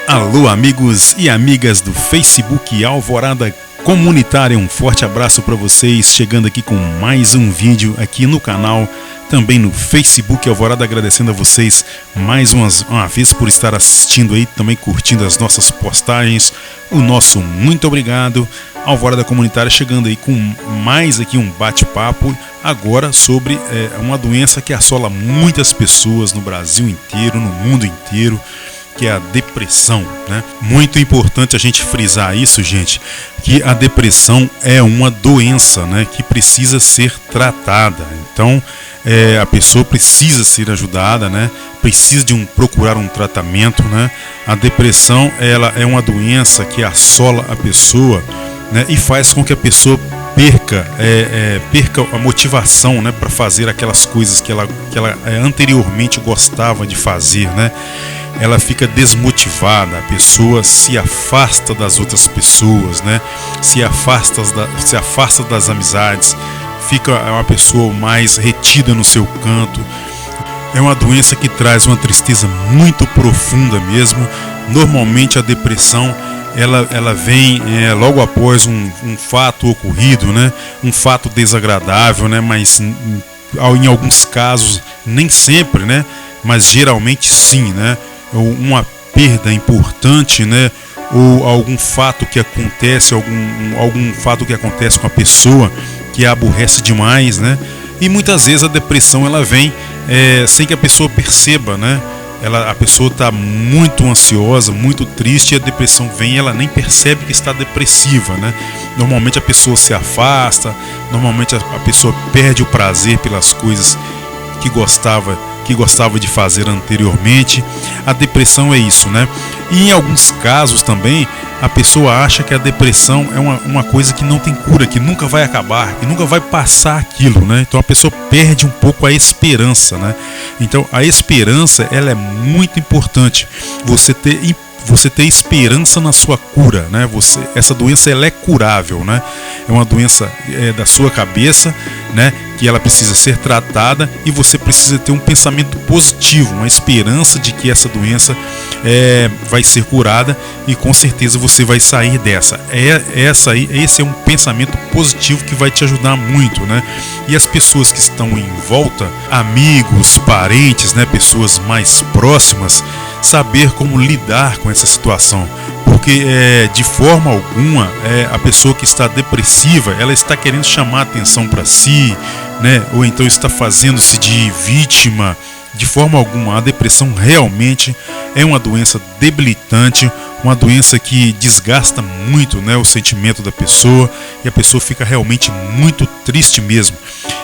Alô, amigos e amigas do Facebook Alvorada Comunitária, um forte abraço para vocês, chegando aqui com mais um vídeo aqui no canal, também no Facebook Alvorada, agradecendo a vocês mais uma vez por estar assistindo aí, também curtindo as nossas postagens, o nosso muito obrigado. Alvorada Comunitária chegando aí com mais aqui um bate-papo agora sobre uma doença que assola muitas pessoas no Brasil inteiro, no mundo inteiro, que é a depressão, né? Muito importante a gente frisar isso, gente, que a depressão é uma doença, né, que precisa ser tratada. Então, a pessoa precisa ser ajudada, né? Precisa procurar um tratamento, né? A depressão, ela é uma doença que assola a pessoa, né, e faz com que a pessoa perca a motivação, né, para fazer aquelas coisas que ela anteriormente gostava de fazer, né? Ela fica desmotivada, a pessoa se afasta das outras pessoas, né? Se afasta das amizades, fica uma pessoa mais retida no seu canto. É uma doença que traz uma tristeza muito profunda mesmo. Normalmente a depressão ela vem logo após um fato ocorrido, né? Um fato desagradável, né? Mas em alguns casos, nem sempre, né? Mas geralmente sim, né? Uma perda importante, né? Ou algum fato que acontece, algum fato que acontece com a pessoa que a aborrece demais, né? E muitas vezes a depressão ela vem sem que a pessoa perceba, né? A pessoa está muito ansiosa, muito triste, e a depressão vem e ela nem percebe que está depressiva, né? Normalmente a pessoa se afasta, normalmente a pessoa perde o prazer pelas coisas que gostava de fazer anteriormente. A depressão é isso, né? E em alguns casos também a pessoa acha que a depressão é uma coisa que não tem cura, que nunca vai acabar, que nunca vai passar aquilo, né? Então a pessoa perde um pouco a esperança, né? Então a esperança, ela é muito importante. Você ter esperança na sua cura, né? Essa doença ela é curável, né? É uma doença da sua cabeça, né? Que ela precisa ser tratada, e você precisa ter um pensamento positivo, uma esperança de que essa doença vai ser curada, e com certeza você vai sair dessa. Esse é um pensamento positivo que vai te ajudar muito, né? E as pessoas que estão em volta, amigos, parentes, né? Pessoas mais próximas, saber como lidar com essa situação, porque de forma alguma a pessoa que está depressiva, ela está querendo chamar atenção para si, né? Ou então está fazendo-se de vítima. De forma alguma, a depressão realmente é uma doença debilitante, uma doença que desgasta muito, né, o sentimento da pessoa, e a pessoa fica realmente muito triste mesmo.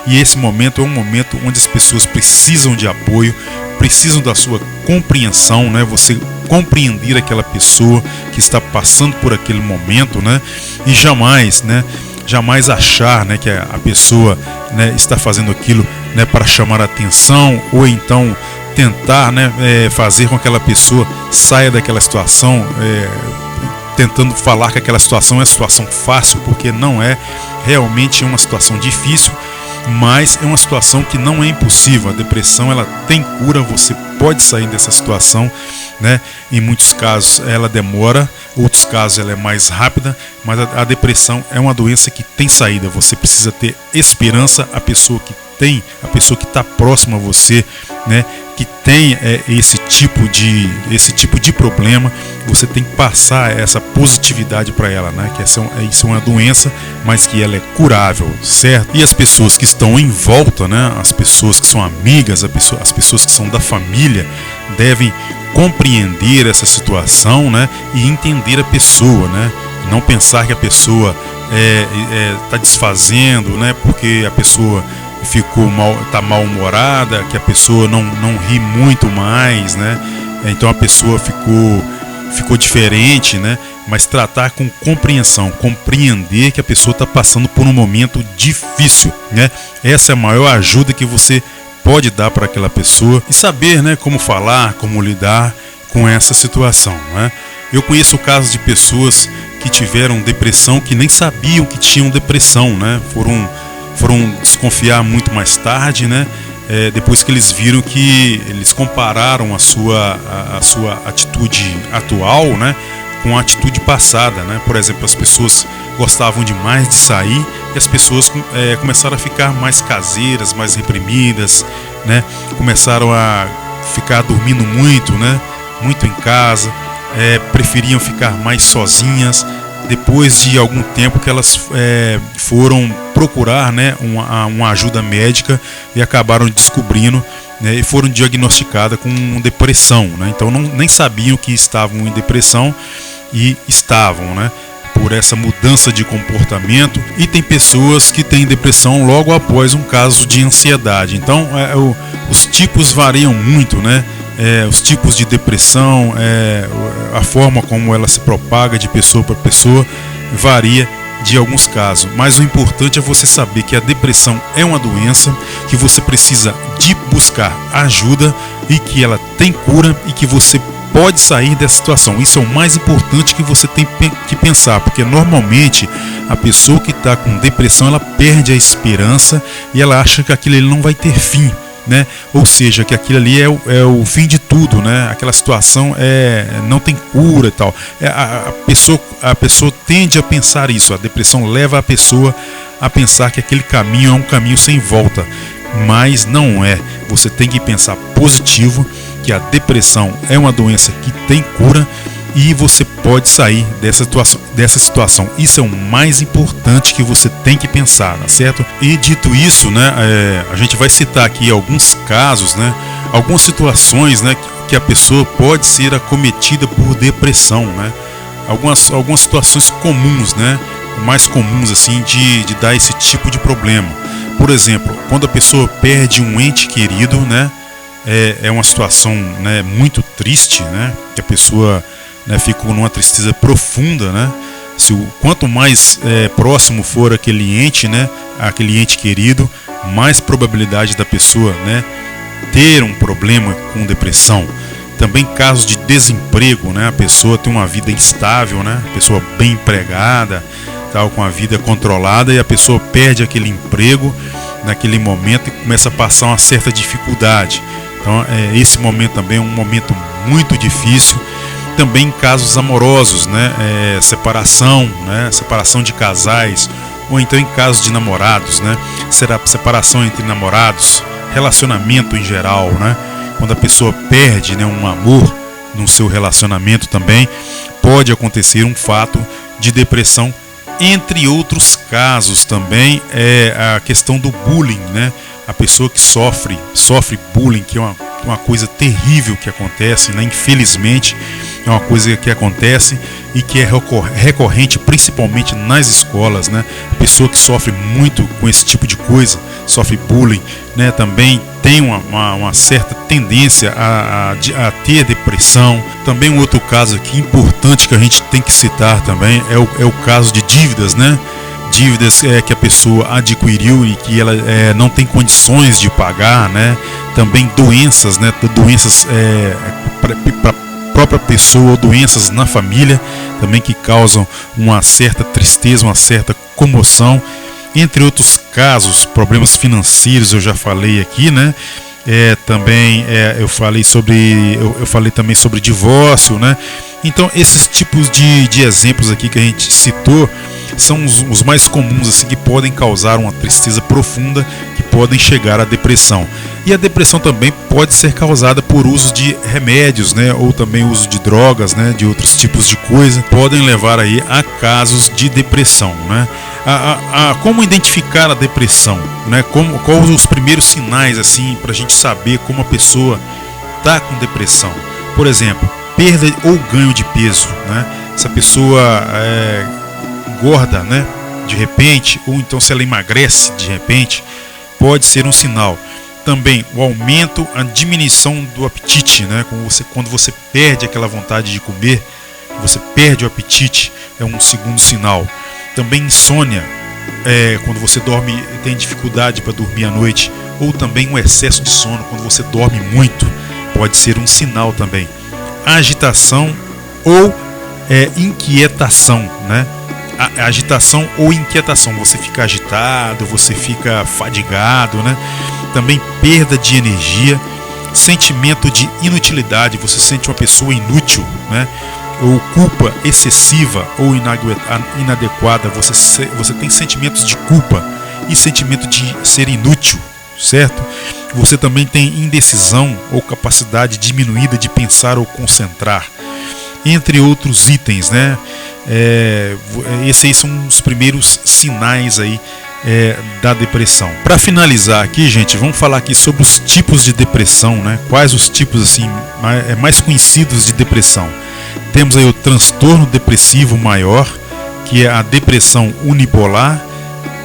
E esse momento é um momento onde as pessoas precisam de apoio, precisam da sua compreensão, né? Você compreender aquela pessoa que está passando por aquele momento, né? E jamais achar, né, que a pessoa, né, está fazendo aquilo, né, para chamar a atenção, ou então tentar, né, fazer com que aquela pessoa saia daquela situação, tentando falar que aquela situação é uma situação fácil, porque não é. Realmente é uma situação difícil, mas é uma situação que não é impossível. A depressão ela tem cura, você pode sair dessa situação, né? Em muitos casos ela demora, outros casos ela é mais rápida, mas a depressão é uma doença que tem saída. Você precisa ter esperança. A pessoa que está próxima a você, né, que tem esse tipo de problema, você tem que passar essa positividade para ela, né? Que isso é uma doença, mas que ela é curável, certo? E as pessoas que estão em volta, né? As pessoas que são amigas, as pessoas que são da família, devem compreender essa situação, né? E entender a pessoa, né? Não pensar que a pessoa está desfazendo, né? Porque a pessoa está mal-humorada, que a pessoa não ri muito mais, né? Então a pessoa ficou diferente, né? Mas tratar com compreensão, compreender que a pessoa está passando por um momento difícil, né? Essa é a maior ajuda que você pode dar para aquela pessoa, e saber, né, como falar, como lidar com essa situação, né? Eu conheço casos de pessoas que tiveram depressão, que nem sabiam que tinham depressão, né? Foram desconfiar muito mais tarde, né? depois que eles viram que eles compararam a sua atitude atual, né, com a atitude passada, né? Por exemplo, as pessoas gostavam demais de sair e as pessoas começaram a ficar mais caseiras, mais reprimidas, né? Começaram a ficar dormindo muito, né? Muito em casa, preferiam ficar mais sozinhas. Depois de algum tempo que elas foram procurar, né, uma ajuda médica e acabaram descobrindo, né, e foram diagnosticadas com depressão, né? Então nem sabiam que estavam em depressão e estavam, né, por essa mudança de comportamento. E tem pessoas que têm depressão logo após um caso de ansiedade. Então os tipos variam muito, né? Os tipos de depressão, a forma como ela se propaga de pessoa para pessoa varia de alguns casos, mas o importante é você saber que a depressão é uma doença, que você precisa de buscar ajuda e que ela tem cura e que você pode sair dessa situação. Isso é o mais importante que você tem que pensar, porque normalmente a pessoa que está com depressão, ela perde a esperança e ela acha que aquilo ali não vai ter fim, né? Ou seja, que aquilo ali é o fim de tudo, né? Aquela situação não tem cura e tal. A pessoa tende a pensar isso. A depressão leva a pessoa a pensar que aquele caminho é um caminho sem volta, mas não é. Você tem que pensar positivo, que a depressão é uma doença que tem cura e você pode sair dessa situação. Isso é o mais importante que você tem que pensar, tá certo? E dito isso, né, a gente vai citar aqui alguns casos, né, algumas situações, né, que a pessoa pode ser acometida por depressão, né? Algumas situações comuns, né, mais comuns assim de dar esse tipo de problema. Por exemplo, quando a pessoa perde um ente querido, né, é uma situação, né, muito triste, né, que a pessoa, né, fica numa tristeza profunda, né? Quanto mais próximo for aquele ente, né, aquele ente querido, mais probabilidade da pessoa, né, ter um problema com depressão. Também casos de desemprego, né? A pessoa tem uma vida instável, né? A pessoa bem empregada, tal, com a vida controlada, e a pessoa perde aquele emprego naquele momento e começa a passar uma certa dificuldade. Então, esse momento também é um momento muito difícil. Também em casos amorosos, né? Separação, né? Separação de casais, ou então em casos de namorados, né? Separação entre namorados, relacionamento em geral, né? Quando a pessoa perde, né, um amor no seu relacionamento, também pode acontecer um fato de depressão. Entre outros casos também a questão do bullying, né? A pessoa que sofre bullying, que é uma coisa terrível que acontece, né? Infelizmente é uma coisa que acontece e que é recorrente principalmente nas escolas, né? A pessoa que sofre muito com esse tipo de coisa, sofre bullying, né? Também tem uma certa tendência a ter depressão. Também um outro caso aqui importante que a gente tem que citar também é o caso de dívidas, né? Dívidas que a pessoa adquiriu e que ela não tem condições de pagar, né? Também doenças, né? Doenças para a própria pessoa, ou doenças na família também que causam uma certa tristeza, uma certa comoção. Entre outros casos, problemas financeiros, eu já falei aqui, né? Também eu falei também sobre divórcio, né? Então esses tipos de exemplos aqui que a gente citou são os mais comuns, assim, que podem causar uma tristeza profunda, que podem chegar à depressão. E a depressão também pode ser causada por uso de remédios, né, ou também uso de drogas, né, de outros tipos de coisa, podem levar aí a casos de depressão, né? Como identificar a depressão, né? Quais os primeiros sinais, assim, para a gente saber como a pessoa está com depressão? Por exemplo, perda ou ganho de peso, né? Se a pessoa engorda, né, de repente, ou então se ela emagrece de repente, pode ser um sinal. Também o aumento, a diminuição do apetite, né? Quando você perde aquela vontade de comer, você perde o apetite, é um segundo sinal. Também insônia, quando você tem dificuldade para dormir à noite, ou também um excesso de sono, quando você dorme muito, pode ser um sinal também. Agitação ou inquietação, né? agitação ou inquietação. Você fica agitado, você fica fadigado, né? Também perda de energia, sentimento de inutilidade, você sente uma pessoa inútil, né? Ou culpa excessiva ou inadequada, você tem sentimentos de culpa e sentimento de ser inútil, certo? Você também tem indecisão ou capacidade diminuída de pensar ou concentrar, entre outros itens, né? Esses aí são os primeiros sinais aí da depressão. Para finalizar aqui, gente, vamos falar aqui sobre os tipos de depressão, né? Quais os tipos assim mais conhecidos de depressão? Temos aí o transtorno depressivo maior, que é a depressão unipolar.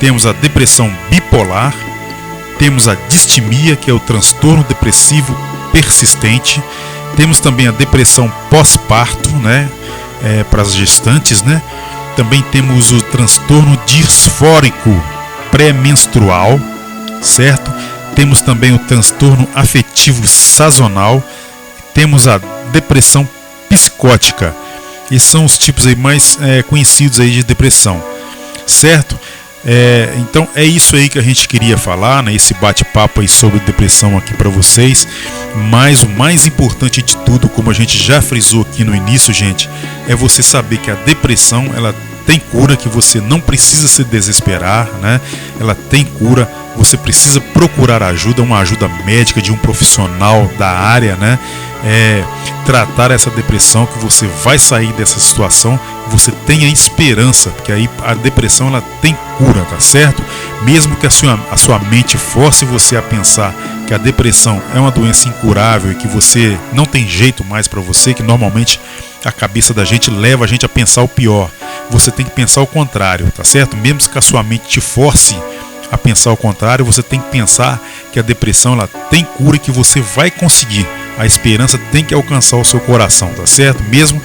Temos a depressão bipolar. Temos a distimia, que é o transtorno depressivo persistente. Temos também a depressão pós-parto, né? Para as gestantes, né? Também temos o transtorno disfórico pré-menstrual, certo? Temos também o transtorno afetivo sazonal. Temos a depressão psicótica. Esses são os tipos aí mais conhecidos aí de depressão, certo? Então é isso aí que a gente queria falar, né? Esse bate-papo aí sobre depressão aqui para vocês. Mas o mais importante de tudo, como a gente já frisou aqui no início, gente, é você saber que a depressão, ela tem cura, que você não precisa se desesperar, né? Ela tem cura, você precisa procurar ajuda, uma ajuda médica de um profissional da área, né? Tratar essa depressão, que você vai sair dessa situação, você tenha esperança, porque aí a depressão ela tem cura, tá certo? Mesmo que a sua mente force você a pensar que a depressão é uma doença incurável e que você não tem jeito mais para você, que normalmente a cabeça da gente leva a gente a pensar o pior. Você tem que pensar o contrário, tá certo? Mesmo que a sua mente te force a pensar o contrário, você tem que pensar que a depressão ela tem cura e que você vai conseguir. A esperança tem que alcançar o seu coração, tá certo? Mesmo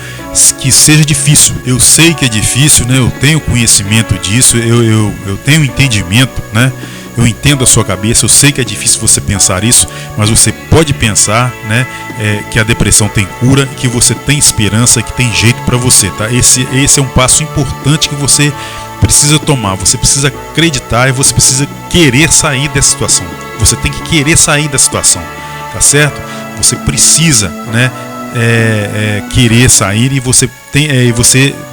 que seja difícil. Eu sei que é difícil, né? Eu tenho conhecimento disso, eu tenho entendimento, né? Eu entendo a sua cabeça, eu sei que é difícil você pensar isso, mas você pode pensar, né, que a depressão tem cura, que você tem esperança, que tem jeito para você, tá? Esse é um passo importante que você precisa tomar. Você precisa acreditar e você precisa querer sair dessa situação. Você tem que querer sair da situação, tá certo? Você precisa, né, querer sair e você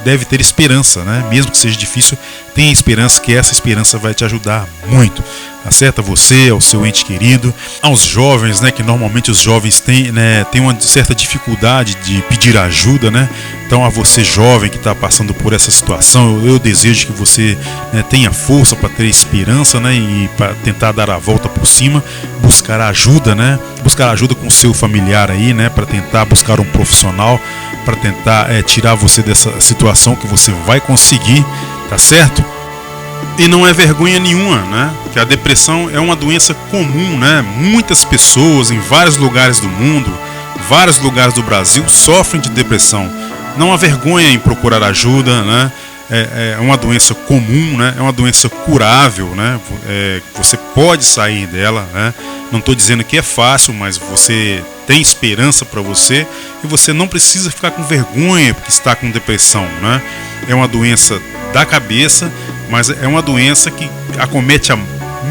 deve ter esperança, né? Mesmo que seja difícil, tenha esperança, que essa esperança vai te ajudar muito, tá certo? A você, ao seu ente querido, aos jovens, né? Que normalmente os jovens têm uma certa dificuldade de pedir ajuda, né? Então a você jovem que está passando por essa situação, eu desejo que você, né, tenha força para ter esperança, né? E para tentar dar a volta por cima, buscar ajuda, né? Buscar ajuda com o seu familiar aí, né? Para tentar buscar um profissional, para tentar tirar você dessa situação, que você vai conseguir, tá certo? E não é vergonha nenhuma, né? Que a depressão é uma doença comum, né? Muitas pessoas em vários lugares do mundo, vários lugares do Brasil sofrem de depressão. Não há vergonha em procurar ajuda, né? É uma doença comum, né? É uma doença curável, né? Você pode sair dela, né? Não estou dizendo que é fácil, mas você tem esperança para você e você não precisa ficar com vergonha porque está com depressão, né? É uma doença da cabeça, mas é uma doença que acomete a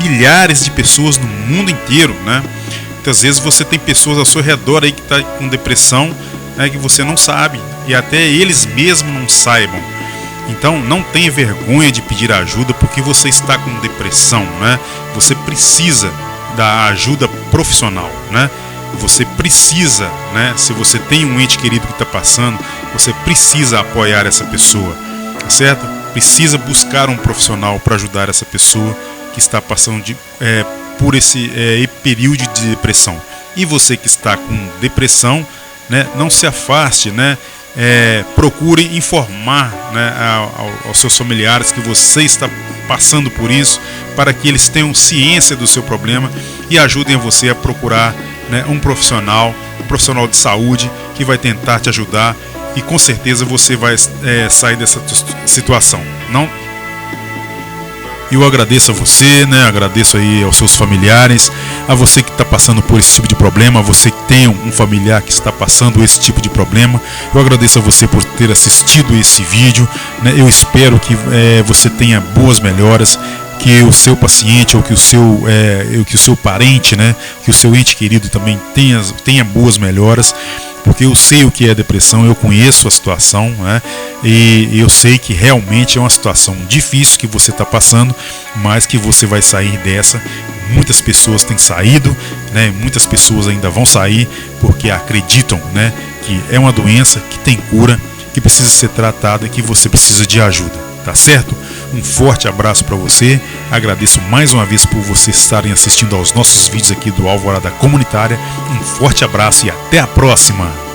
milhares de pessoas no mundo inteiro, né? Muitas vezes você tem pessoas ao seu redor aí que está com depressão, né, que você não sabe e até eles mesmos não saibam. Então não tenha vergonha de pedir ajuda porque você está com depressão, né? Você precisa da ajuda profissional, né? Você precisa, né? Se você tem um ente querido que está passando, você precisa apoiar essa pessoa, certo? Precisa buscar um profissional para ajudar essa pessoa que está passando por esse período de depressão. E você que está com depressão, né? Não se afaste, né? Procure informar, né, aos seus familiares que você está passando por isso, para que eles tenham ciência do seu problema e ajudem você a procurar, né, um profissional de saúde que vai tentar te ajudar e com certeza você vai sair dessa situação. Eu agradeço a você, né? Agradeço aí aos seus familiares, a você que está passando por esse tipo de problema, a você que tem um familiar que está passando esse tipo de problema. Eu agradeço a você por ter assistido esse vídeo, né? Eu espero que você tenha boas melhoras, que o seu paciente ou que o seu parente, né? Que o seu ente querido também tenha boas melhoras. Porque eu sei o que é depressão, eu conheço a situação, né? E eu sei que realmente é uma situação difícil que você está passando, mas que você vai sair dessa. Muitas pessoas têm saído, né? Muitas pessoas ainda vão sair porque acreditam, né? Que é uma doença que tem cura, que precisa ser tratada e que você precisa de ajuda, tá certo? Um forte abraço para você, agradeço mais uma vez por vocês estarem assistindo aos nossos vídeos aqui do Alvorada Comunitária. Um forte abraço e até a próxima!